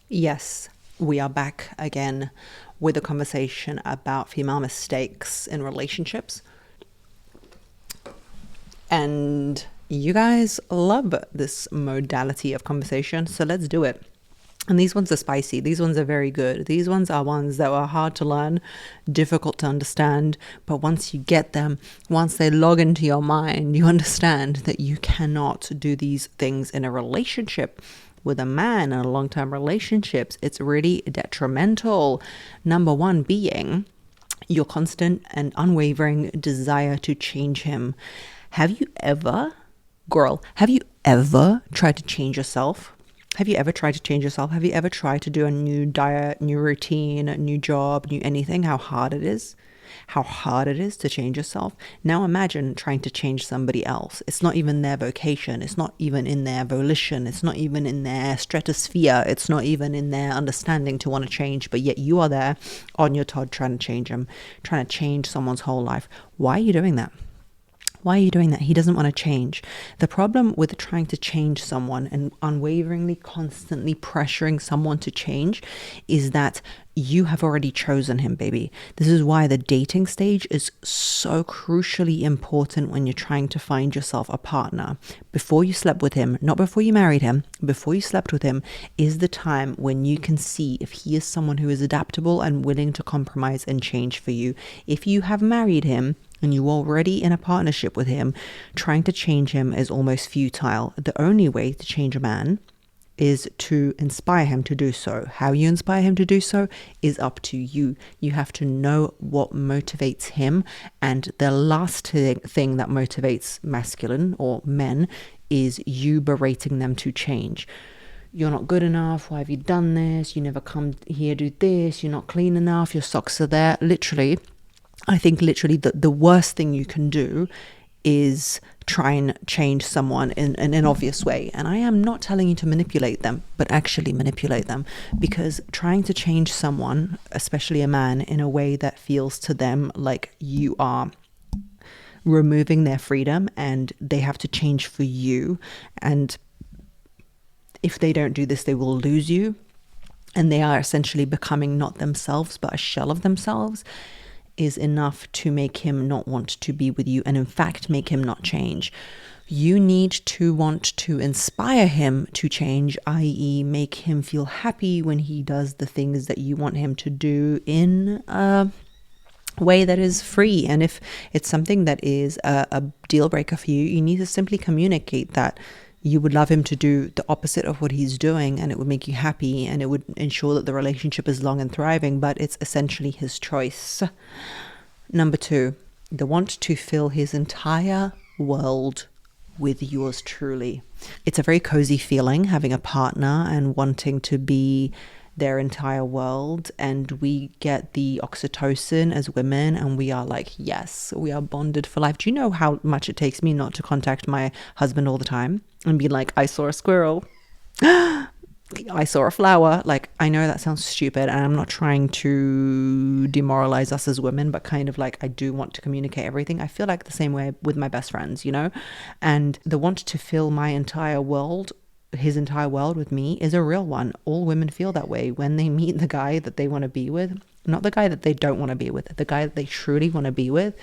Yes, we are back again with a conversation about female mistakes in relationships. And you guys love this modality of conversation, so let's do it. And these ones are spicy. These ones are very good. These ones are ones that are hard to learn, difficult to understand. But once you get them, once they log into your mind, you understand that you cannot do these things in a relationship with a man in a long-term relationships. It's really detrimental. Number one being your constant and unwavering desire to change him. Have you ever, girl, have you ever tried to change yourself? Have you ever tried to change yourself? Have you ever tried to do a new diet, new routine, new job, new anything? How hard it is? How hard it is to change yourself. Now imagine trying to change somebody else. It's not even their vocation. It's not even in their volition. It's not even in their stratosphere. It's not even in their understanding to want to change. But yet you are there on your Todd trying to change them, trying to change someone's whole life. Why are you doing that? Why are you doing that? He doesn't want to change. The problem with trying to change someone and unwaveringly, constantly pressuring someone to change is that you have already chosen him, baby. This is why the dating stage is so crucially important when you're trying to find yourself a partner. Before you slept with him, not before you married him, before you slept with him, is the time when you can see if he is someone who is adaptable and willing to compromise and change for you. If you have married him, and you're already in a partnership with him, trying to change him is almost futile. The only way to change a man is to inspire him to do so. How you inspire him to do so is up to you. You have to know what motivates him. And the last thing that motivates masculine or men is you berating them to change. You're not good enough. Why have you done this? You never come here, do this. You're not clean enough. Your socks are there. Literally, I think the worst thing you can do is try and change someone in an obvious way. And I am not telling you to manipulate them, but actually manipulate them, because trying to change someone, especially a man, in a way that feels to them like you are removing their freedom and they have to change for you. And if they don't do this, they will lose you. And they are essentially becoming not themselves, but a shell of themselves, is enough to make him not want to be with you, and in fact make him not change. You need to want to inspire him to change, i.e. make him feel happy when he does the things that you want him to do in a way that is free. And if it's something that is a deal breaker for you, you need to simply communicate that you would love him to do the opposite of what he's doing, and it would make you happy and it would ensure that the relationship is long and thriving, but it's essentially his choice. Number two, the want to fill his entire world with yours truly. It's a very cozy feeling having a partner and wanting to be their entire world, and we get the oxytocin as women and we are like, yes, we are bonded for life. Do you know how much it takes me not to contact my husband all the time and be like, I saw a squirrel, I saw a flower? Like, I know that sounds stupid and I'm not trying to demoralize us as women, but kind of like, I do want to communicate everything. I feel like the same way with my best friends, you know? And the want to fill my entire world, his entire world with me, is a real one. All women feel that way when they meet the guy that they want to be with, not the guy that they don't want to be with, the guy that they truly want to be with.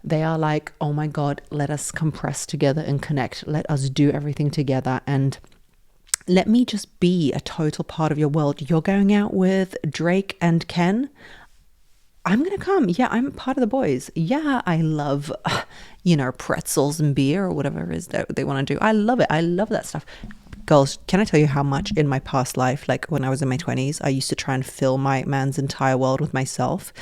They are like, oh my God, let us compress together and connect. Let us do everything together. And let me just be a total part of your world. You're going out with Drake and Ken, I'm going to come. Yeah, I'm part of the boys. Yeah, I love, pretzels and beer or whatever it is that they want to do. I love it. I love that stuff. Girls, can I tell you how much in my past life, like when I was in my 20s, I used to try and fill my man's entire world with myself?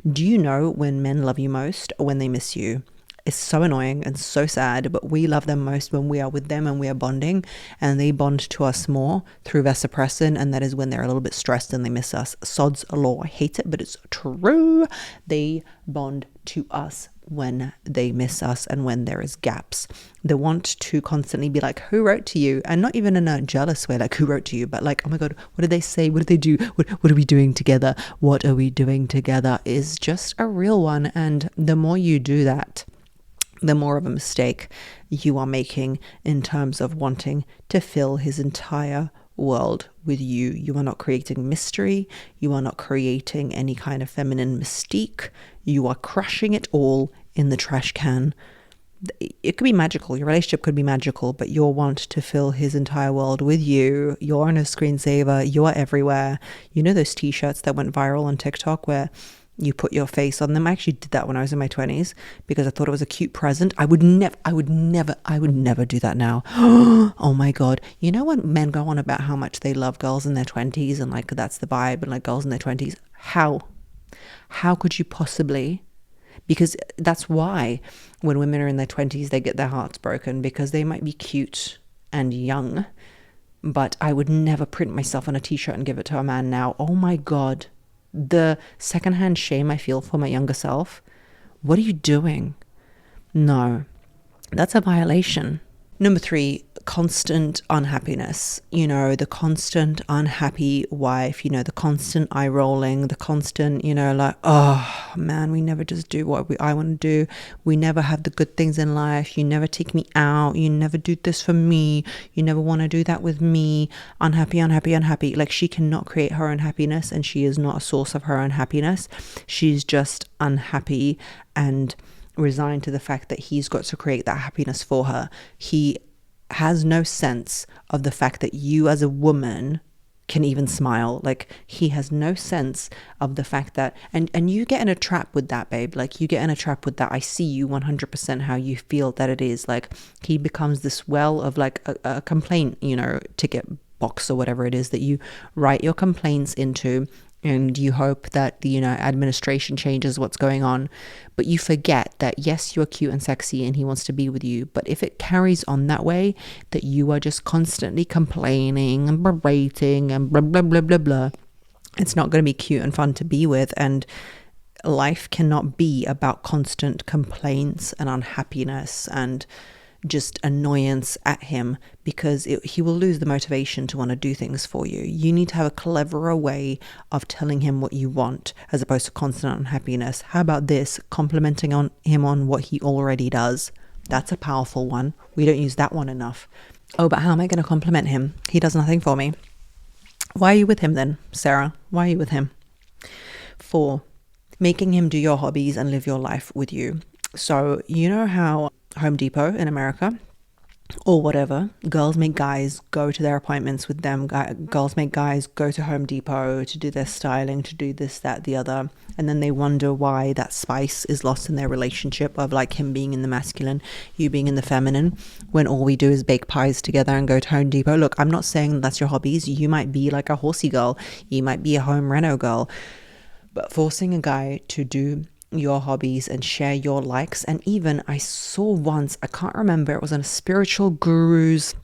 Do you know when men love you most? When they miss you? It's so annoying and so sad, but we love them most when we are with them and we are bonding, and they bond to us more through vasopressin, and that is when they're a little bit stressed and they miss us. Sod's law. I hate it, but it's true. They bond to us when they miss us and when there is gaps. They want to constantly be like, who wrote to you? And not even in a jealous way, like who wrote to you, but like, oh my God, what did they say? What did they do? What are we doing together? What are we doing together? Is just a real one. And the more you do that, the more of a mistake you are making in terms of wanting to fill his entire world with you. You are not creating mystery. You are not creating any kind of feminine mystique. You are crushing it all in the trash can. It could be magical. Your relationship could be magical, but you'll want to fill his entire world with you. You're on a screensaver. You are everywhere. You know those t-shirts that went viral on TikTok where you put your face on them? I actually did that when I was in my 20s because I thought it was a cute present. I would never do that now. Oh my God. You know when men go on about how much they love girls in their 20s and like that's the vibe and like girls in their 20s? How could you possibly? Because that's why when women are in their 20s, they get their hearts broken because they might be cute and young, but I would never print myself on a t-shirt and give it to a man now. Oh my God. The secondhand shame I feel for my younger self. What are you doing? No, that's a violation. Number 3, constant unhappiness. You know, the constant unhappy wife, you know, the constant eye rolling, the constant, you know, like, oh man, we never just do what I want to do. We never have the good things in life. You never take me out. You never do this for me. You never want to do that with me. Unhappy, unhappy, unhappy. Like she cannot create her own happiness and she is not a source of her own happiness. She's just unhappy and resigned to the fact that he's got to create that happiness for her. He has no sense of the fact that you as a woman can even smile. Like he has no sense of the fact that, and you get in a trap with that, babe. Like you get in a trap with that. I see you 100% how you feel that it is. Like he becomes this well of like a complaint, you know, ticket box or whatever it is that you write your complaints into. And you hope that the, you know, administration changes what's going on. But you forget that, yes, you're cute and sexy and he wants to be with you. But if it carries on that way, that you are just constantly complaining and berating and blah, blah, blah, blah, blah, it's not going to be cute and fun to be with. And life cannot be about constant complaints and unhappiness and just annoyance at him, because he will lose the motivation to want to do things for you. You need to have a cleverer way of telling him what you want as opposed to constant unhappiness. How about this? Complimenting on him on what he already does. That's a powerful one. We don't use that one enough. Oh, but how am I going to compliment him? He does nothing for me. Why are you with him then, Sarah? Why are you with him? 4, making him do your hobbies and live your life with you. So you know how Home Depot in America or whatever, girls make guys go to their appointments with them. Girls make guys go to Home Depot to do their styling, to do this, that, the other. And then they wonder why that spice is lost in their relationship of like him being in the masculine, you being in the feminine, when all we do is bake pies together and go to Home Depot. Look, I'm not saying that's your hobbies. You might be like a horsey girl. You might be a home reno girl. But forcing a guy to do your hobbies and share your likes. And even I saw once, I can't remember, it was on a spiritual guru's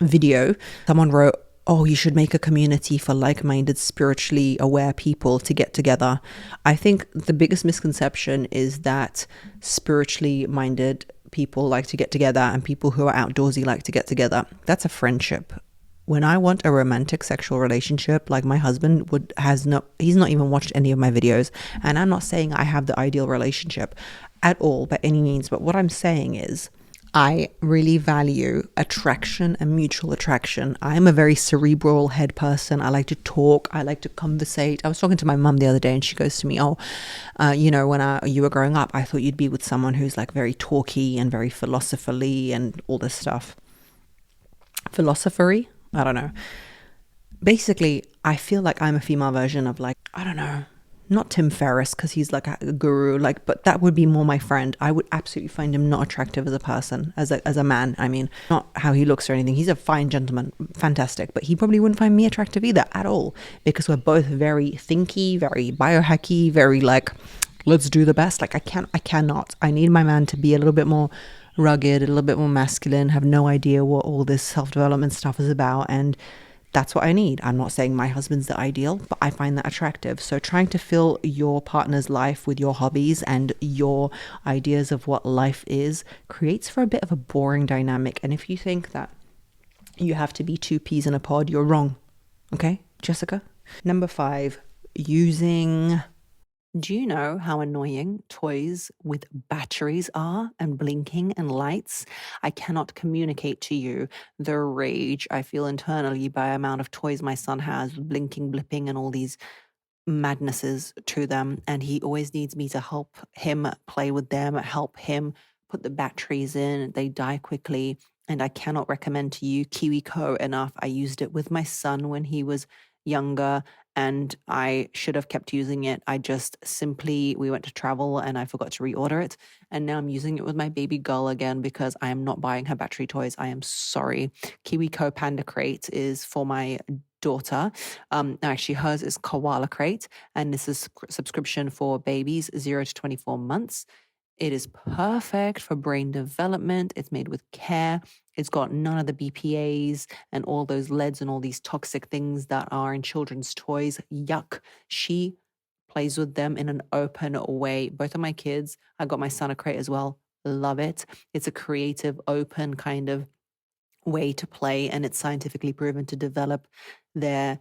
video. Someone wrote, oh, you should make a community for like-minded, spiritually aware people to get together. I think the biggest misconception is that spiritually minded people like to get together and people who are outdoorsy like to get together. That's a friendship. When I want a romantic sexual relationship, like my husband he's not even watched any of my videos. And I'm not saying I have the ideal relationship at all by any means. But what I'm saying is I really value attraction and mutual attraction. I'm a very cerebral head person. I like to talk. I like to conversate. I was talking to my mum the other day and she goes to me, you know, when you were growing up, I thought you'd be with someone who's like very talky and very philosopherly and all this stuff. Philosophery? I don't know. Basically, I feel like I'm a female version of like, I don't know, not Tim Ferriss because he's like a guru, like, but that would be more my friend. I would absolutely find him not attractive as a person, as a man. I mean, not how he looks or anything. He's a fine gentleman, fantastic, but he probably wouldn't find me attractive either at all because we're both very thinky, very biohacky, very like, let's do the best. Like I cannot. I need my man to be a little bit more rugged, a little bit more masculine, have no idea what all this self-development stuff is about. And that's what I need. I'm not saying my husband's the ideal, but I find that attractive. So trying to fill your partner's life with your hobbies and your ideas of what life is creates for a bit of a boring dynamic. And if you think that you have to be 2 peas in a pod, you're wrong. Okay, Jessica? Number 5, using Do you know how annoying toys with batteries are and blinking and lights? I cannot communicate to you the rage I feel internally by the amount of toys my son has, blinking, blipping, and all these madnesses to them. And he always needs me to help him play with them, help him put the batteries in. They die quickly. And I cannot recommend to you KiwiCo enough. I used it with my son when he was younger, and I should have kept using it. I just simply, we went to travel and I forgot to reorder it. And now I'm using it with my baby girl again because I am not buying her battery toys. I am sorry. KiwiCo Panda Crate is for my daughter. Actually, hers is Koala Crate, and this is subscription for babies 0 to 24 months. It is perfect for brain development. It's made with care. It's got none of the BPAs and all those leads and all these toxic things that are in children's toys. Yuck. She plays with them in an open way. Both of my kids, I got my son a crate as well. Love it. It's a creative, open kind of way to play, and it's scientifically proven to develop their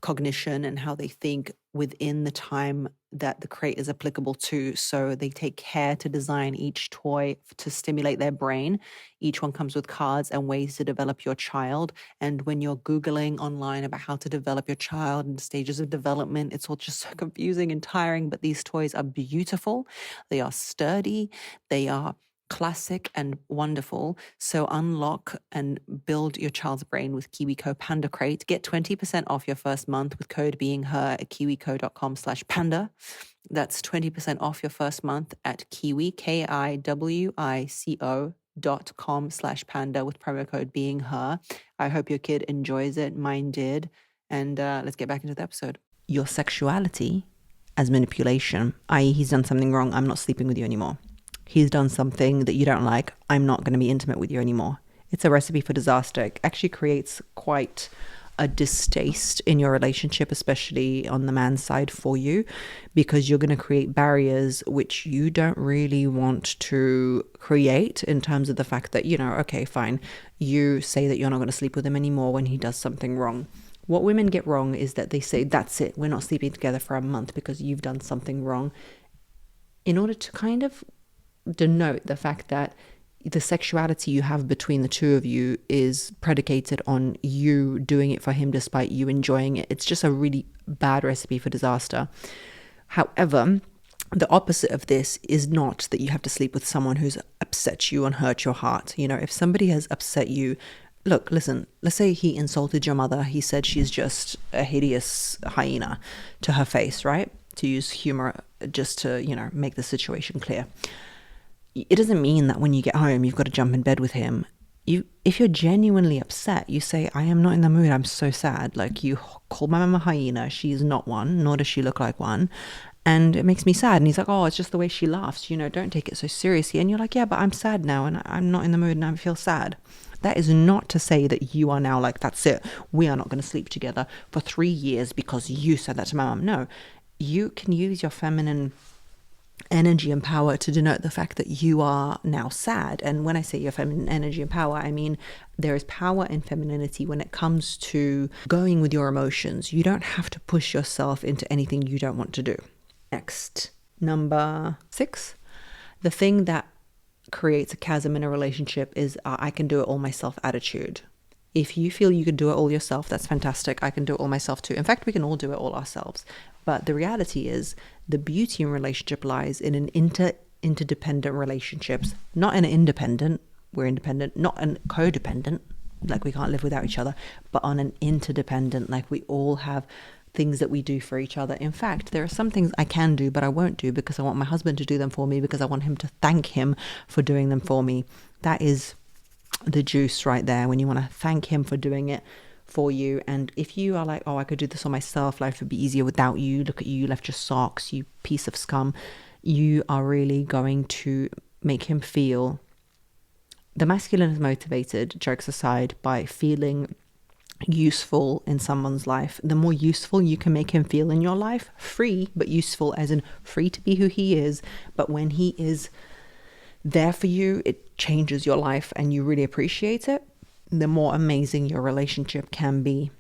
cognition and how they think within the time that the crate is applicable to. So they take care to design each toy to stimulate their brain. Each one comes with cards and ways to develop your child. And when you're Googling online about how to develop your child and stages of development, it's all just so confusing and tiring. But these toys are beautiful. They are sturdy. They are classic and wonderful. So unlock and build your child's brain with KiwiCo Panda Crate. Get 20% off your first month with code being her at kiwico.com/panda. That's 20% off your first month at kiwi, KIWICO.com/panda with promo code being her. I hope your kid enjoys it. Mine did. And let's get back into the episode. Your sexuality as manipulation, i.e. he's done something wrong, I'm not sleeping with you anymore. He's done something that you don't like, I'm not going to be intimate with you anymore. It's a recipe for disaster. It actually creates quite a distaste in your relationship, especially on the man's side for you, because you're going to create barriers which you don't really want to create, in terms of the fact that, okay, fine, you say that you're not going to sleep with him anymore when he does something wrong. What women get wrong is that they say, that's it, we're not sleeping together for a month because you've done something wrong, in order to kind of denote the fact that the sexuality you have between the two of you is predicated on you doing it for him despite you enjoying it. It's just a really bad recipe for disaster. However, the opposite of this is not that you have to sleep with someone who's upset you and hurt your heart. If somebody has upset you, look, listen, let's say he insulted your mother. He said she's just a hideous hyena to her face, right? To use humor just to, make the situation clear. It doesn't mean that when you get home, you've got to jump in bed with him. If you're genuinely upset, you say, I am not in the mood, I'm so sad. Like, you call my mama a hyena, she is not one, nor does she look like one. And it makes me sad. And he's like, oh, it's just the way she laughs, don't take it so seriously. And you're like, yeah, but I'm sad now and I'm not in the mood and I feel sad. That is not to say that you are now like, that's it, we are not going to sleep together for 3 years because you said that to my mom. No, you can use your feminine energy and power to denote the fact that you are now sad. And when I say your feminine energy and power, I mean there is power in femininity when it comes to going with your emotions. You don't have to push yourself into anything you don't want to do. Next, number 6, the thing that creates a chasm in a relationship is I can do it all myself attitude. If you feel you can do it all yourself, that's fantastic. I can do it all myself too. In fact, we can all do it all ourselves. But the reality is the beauty in relationship lies in an interdependent relationships, not in an independent, we're independent, not an codependent, like we can't live without each other, but on an interdependent, like we all have things that we do for each other. In fact, there are some things I can do, but I won't do because I want my husband to do them for me, because I want him to thank him for doing them for me. That is the juice right there, when you want to thank him for doing it for you. And if you are like, oh, I could do this on myself, life would be easier without you, look at you, left your socks, you piece of scum, you are really going to make him feel, the masculine is motivated, jokes aside, by feeling useful in someone's life. The more useful you can make him feel in your life, free, but useful as in free to be who he is, but when he is there for you, it changes your life and you really appreciate it, the more amazing your relationship can be.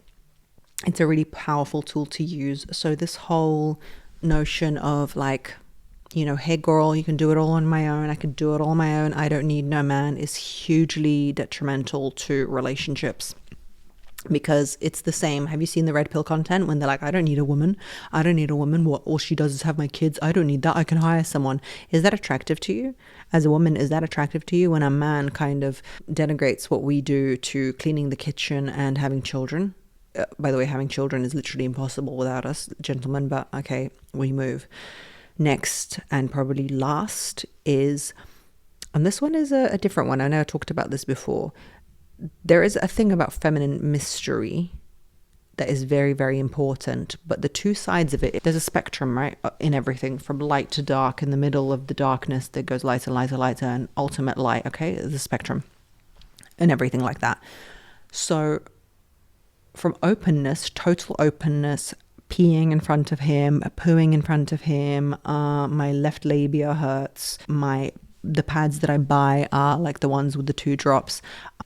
It's a really powerful tool to use. So this whole notion of like, hey girl, you can do it all on my own. I can do it all on my own. I don't need no man is hugely detrimental to relationships. Because it's the same. Have you seen the red pill content when they're like, I don't need a woman. I don't need a woman. What all she does is have my kids. I don't need that. I can hire someone. Is that attractive to you? As a woman, is that attractive to you when a man kind of denigrates what we do to cleaning the kitchen and having children? By the way, having children is literally impossible without us, gentlemen, but okay, we move. Next, and probably last, is, and this one is a different one. I know I talked about this before. There is a thing about feminine mystery that is very, very important, but the two sides of it, there's a spectrum, right, in everything from light to dark. In the middle of the darkness that goes lighter, lighter, lighter, and ultimate light. Okay, there's a spectrum and everything like that. So from openness, total openness, peeing in front of him, pooing in front of him, my left labia hurts, the pads that I buy are like the ones with the 2 drops.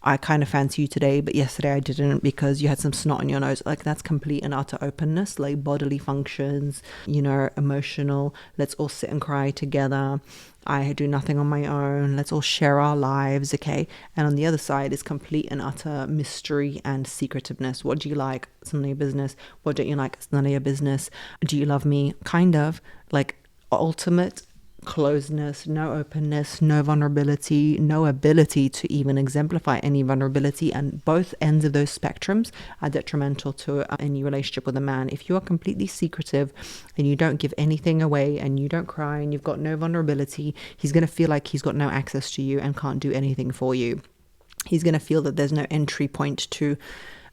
I kind of fancy you today, but yesterday I didn't because you had some snot on your nose. Like, that's complete and utter openness, like bodily functions, emotional. Let's all sit and cry together. I do nothing on my own. Let's all share our lives, okay? And on the other side is complete and utter mystery and secretiveness. What do you like? It's none of your business. What don't you like? It's none of your business. Do you love me? Kind of. Like, ultimate closeness, no openness, no vulnerability, no ability to even exemplify any vulnerability. And both ends of those spectrums are detrimental to any relationship with a man. If you are completely secretive and you don't give anything away and you don't cry and you've got no vulnerability, he's going to feel like he's got no access to you and can't do anything for you. He's going to feel that there's no entry point to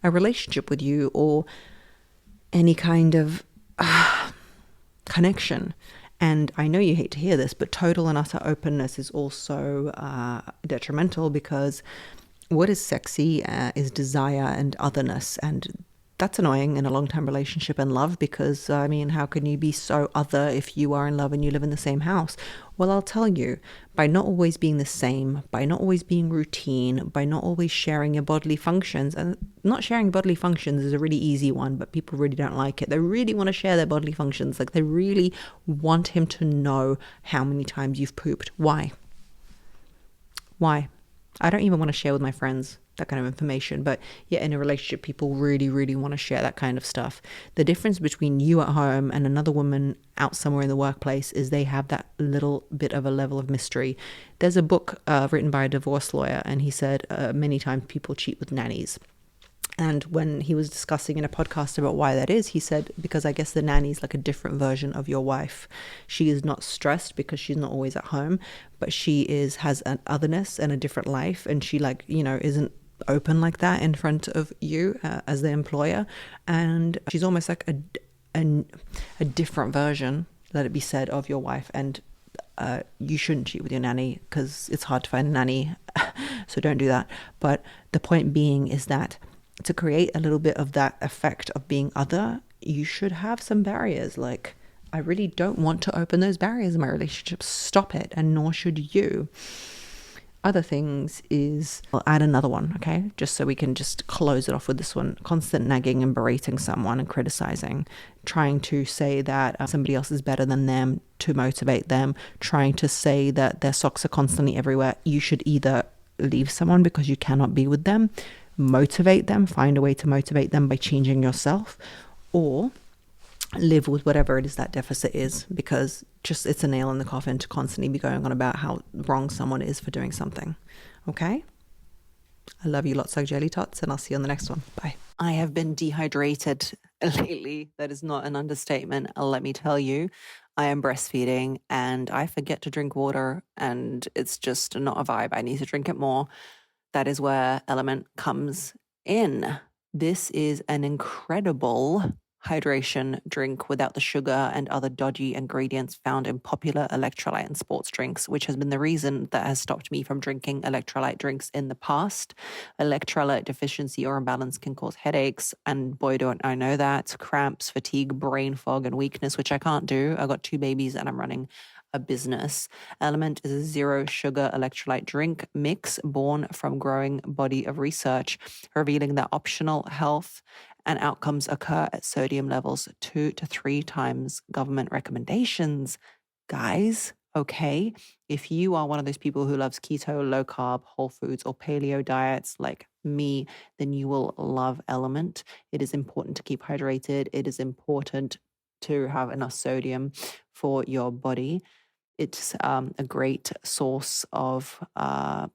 a relationship with you or any kind of connection. And I know you hate to hear this, but total and utter openness is also detrimental, because what is sexy is desire and otherness. And that's annoying in a long-term relationship and love, because, how can you be so other if you are in love and you live in the same house? Well, I'll tell you, by not always being the same, by not always being routine, by not always sharing your bodily functions, and not sharing bodily functions is a really easy one, but people really don't like it. They really want to share their bodily functions. Like, they really want him to know how many times you've pooped. Why? I don't even want to share with my friends that kind of information, but yet in a relationship, people really, really want to share that kind of stuff. The difference between you at home and another woman out somewhere in the workplace is they have that little bit of a level of mystery. There's a book written by a divorce lawyer, and he said many times people cheat with nannies. And when he was discussing in a podcast about why that is, he said, because I guess the nanny is like a different version of your wife. She is not stressed because she's not always at home, but she has an otherness and a different life. And she isn't open like that in front of you as the employer. And she's almost like a different version, let it be said, of your wife. And you shouldn't cheat with your nanny because it's hard to find a nanny. So don't do that. But the point being is that to create a little bit of that effect of being other, you should have some barriers. Like, I really don't want to open those barriers in my relationship. Stop it. And nor should you. Other things is, I'll add another one, okay? Just so we can just close it off with this one. Constant nagging and berating someone and criticizing, trying to say that somebody else is better than them to motivate them, trying to say that their socks are constantly everywhere. You should either leave someone because you cannot be with them, motivate them, find a way to motivate them by changing yourself, or live with whatever it is that deficit is, because just it's a nail in the coffin to constantly be going on about how wrong someone is for doing something. Okay? I love you lots like jelly tots, and I'll see you on the next one. Bye. I have been dehydrated lately. That is not an understatement. Let me tell you, I am breastfeeding and I forget to drink water, and it's just not a vibe. I need to drink it more. That is where Element comes in. This is an incredible hydration drink without the sugar and other dodgy ingredients found in popular electrolyte and sports drinks, which has been the reason that has stopped me from drinking electrolyte drinks in the past. Electrolyte deficiency or imbalance can cause headaches, and boy, don't I know that, cramps, fatigue, brain fog, and weakness, which I can't do. I got 2 babies and I'm running a business. Element is a 0 sugar electrolyte drink mix born from growing body of research, revealing that optional health and outcomes occur at sodium levels 2 to 3 times government recommendations. Guys, okay, if you are one of those people who loves keto, low carb, whole foods, or paleo diets like me, then you will love Element. It is important to keep hydrated. It is important to have enough sodium for your body. It's a great source of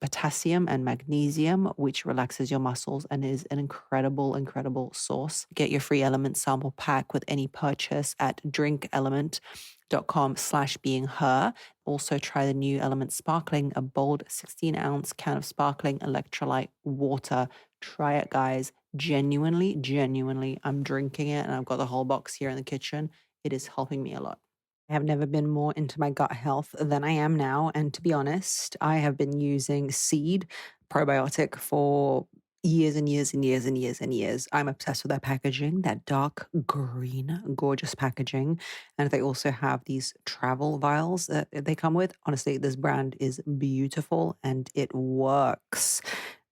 potassium and magnesium, which relaxes your muscles and is an incredible, incredible source. Get your free Element sample pack with any purchase at drinkelement.com/beingher. Also try the new Element Sparkling, a bold 16-ounce can of sparkling electrolyte water. Try it, guys. Genuinely, genuinely, I'm drinking it and I've got the whole box here in the kitchen. It is helping me a lot. I have never been more into my gut health than I am now. And to be honest, I have been using Seed probiotic for years and years and years and years and years. I'm obsessed with their packaging, that dark green, gorgeous packaging. And they also have these travel vials that they come with. Honestly, this brand is beautiful and it works.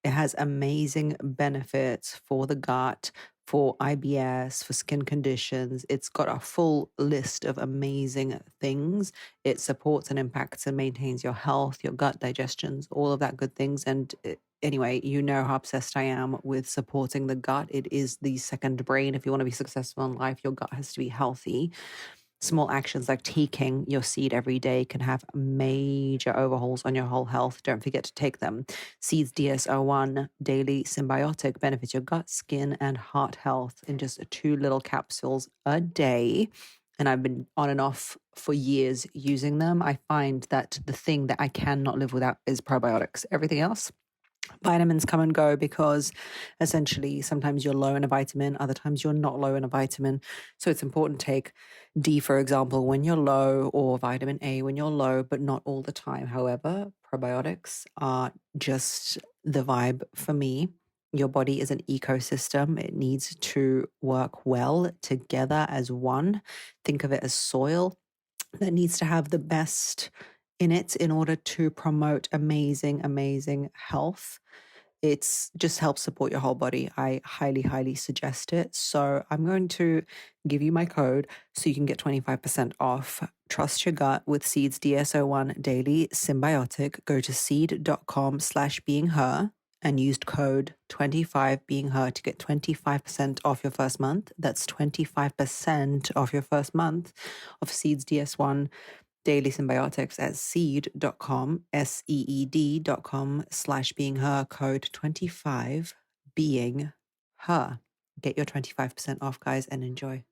It has amazing benefits for the gut, for IBS, for skin conditions. It's got a full list of amazing things. It supports and impacts and maintains your health, your gut digestions, all of that good things. And anyway, you know how obsessed I am with supporting the gut. It is the second brain. If you want to be successful in life, your gut has to be healthy. Small actions like taking your Seed every day can have major overhauls on your whole health. Don't forget to take them. Seed's DS-01 Daily Symbiotic benefits your gut, skin, and heart health in just 2 little capsules a day. And I've been on and off for years using them. I find that the thing that I cannot live without is probiotics. Everything else, vitamins come and go because essentially sometimes you're low in a vitamin, other times you're not low in a vitamin. So it's important to take D, for example, when you're low, or vitamin A when you're low, but not all the time. However, probiotics are just the vibe for me. Your body is an ecosystem. It needs to work well together as one. Think of it as soil that needs to have the best in it in order to promote amazing, amazing health. It's just helps support your whole body. I highly, highly suggest it. So I'm going to give you my code so you can get 25% off. Trust your gut with Seed's DS-01 Daily Symbiotic. Go to seed.com/beingher and used code 25beingher to get 25% off your first month. That's 25% off your first month of Seed's DS-01 Daily Symbiotics at seed.com, seed.com/beingher, code 25beingher. Get your 25% off, guys, and enjoy.